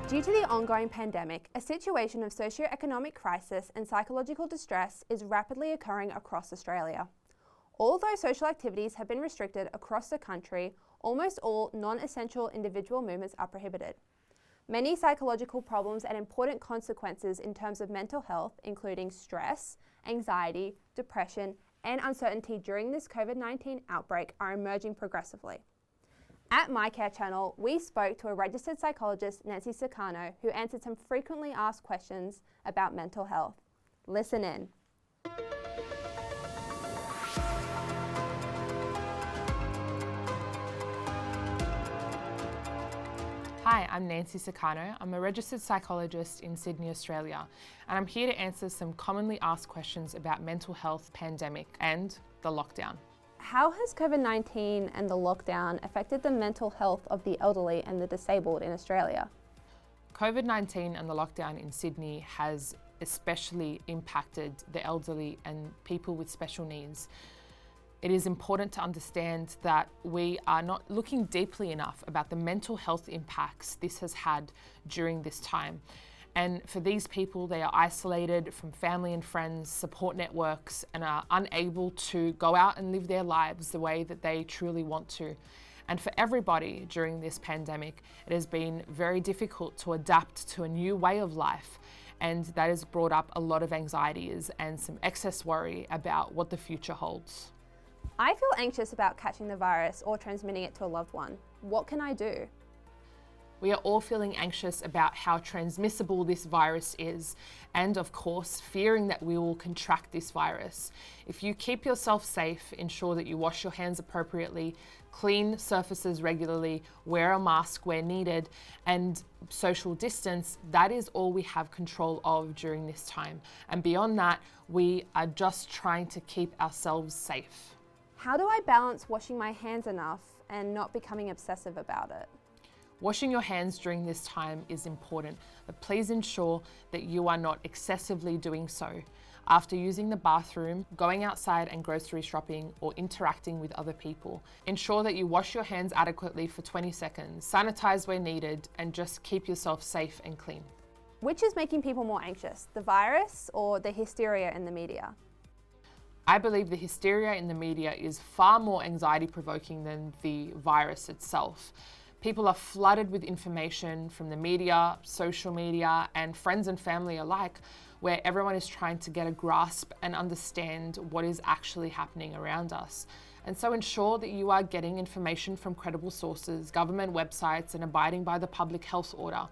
Due to the ongoing pandemic, a situation of socio-economic crisis and psychological distress is rapidly occurring across Australia. Although social activities have been restricted across the country, almost all non-essential individual movements are prohibited. Many psychological problems and important consequences in terms of mental health, including stress, anxiety, depression, and uncertainty during this COVID-19 outbreak, are emerging progressively. At MyCare channel, we spoke to a registered psychologist, Nancy Sokarno, who answered some frequently asked questions about mental health. Listen in. Hi, I'm Nancy Sokarno. I'm a registered psychologist in Sydney, Australia, and I'm here to answer some commonly asked questions about mental health, pandemic, and the lockdown. How has COVID-19 and the lockdown affected the mental health of the elderly and the disabled in Australia? COVID-19 and the lockdown in Sydney has especially impacted the elderly and people with special needs. It is important to understand that we are not looking deeply enough about the mental health impacts this has had during this time. And for these people, they are isolated from family and friends, support networks, and are unable to go out and live their lives the way that they truly want to. And for everybody during this pandemic, it has been very difficult to adapt to a new way of life. And that has brought up a lot of anxieties and some excess worry about what the future holds. I feel anxious about catching the virus or transmitting it to a loved one. What can I do? We are all feeling anxious about how transmissible this virus is, and of course, fearing that we will contract this virus. If you keep yourself safe, ensure that you wash your hands appropriately, clean surfaces regularly, wear a mask where needed, and social distance, that is all we have control of during this time. And beyond that, we are just trying to keep ourselves safe. How do I balance washing my hands enough and not becoming obsessive about it? Washing your hands during this time is important, but please ensure that you are not excessively doing so. After using the bathroom, going outside and grocery shopping, or interacting with other people, ensure that you wash your hands adequately for 20 seconds, sanitize where needed, and just keep yourself safe and clean. Which is making people more anxious, the virus or the hysteria in the media? I believe the hysteria in the media is far more anxiety-provoking than the virus itself. People are flooded with information from the media, social media, and friends and family alike, where everyone is trying to get a grasp and understand what is actually happening around us. And so ensure that you are getting information from credible sources, government websites, and abiding by the public health order.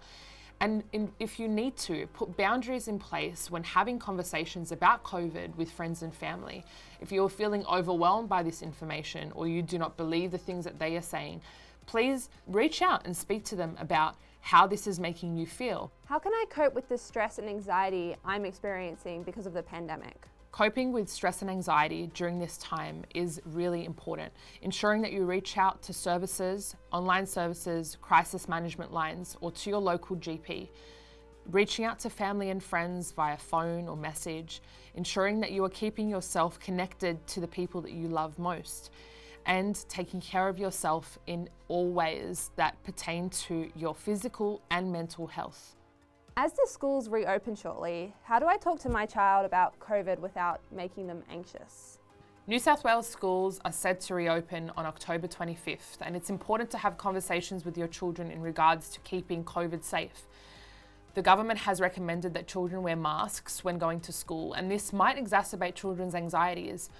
And if you need to, put boundaries in place when having conversations about COVID with friends and family. If you're feeling overwhelmed by this information or you do not believe the things that they are saying, please reach out and speak to them about how this is making you feel. How can I cope with the stress and anxiety I'm experiencing because of the pandemic? Coping with stress and anxiety during this time is really important. Ensuring that you reach out to services, online services, crisis management lines, or to your local GP. Reaching out to family and friends via phone or message. Ensuring that you are keeping yourself connected to the people that you love most. And taking care of yourself in all ways that pertain to your physical and mental health. As the schools reopen shortly, how do I talk to my child about COVID without making them anxious? New South Wales schools are said to reopen on October 25th, and it's important to have conversations with your children in regards to keeping COVID safe. The government has recommended that children wear masks when going to school, and this might exacerbate children's anxieties.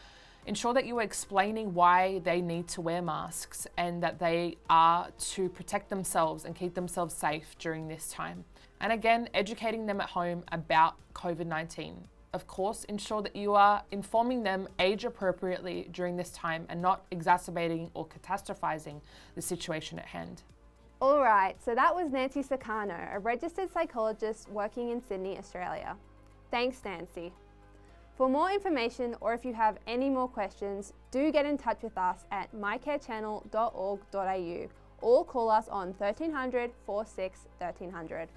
Ensure that you are explaining why they need to wear masks and that they are to protect themselves and keep themselves safe during this time. And again, educating them at home about COVID-19. Of course, ensure that you are informing them age appropriately during this time and not exacerbating or catastrophizing the situation at hand. All right, so that was Nancy Sokarno, a registered psychologist working in Sydney, Australia. Thanks, Nancy. For more information, or if you have any more questions, do get in touch with us at mycarechannel.org.au or call us on 1300 46 1300.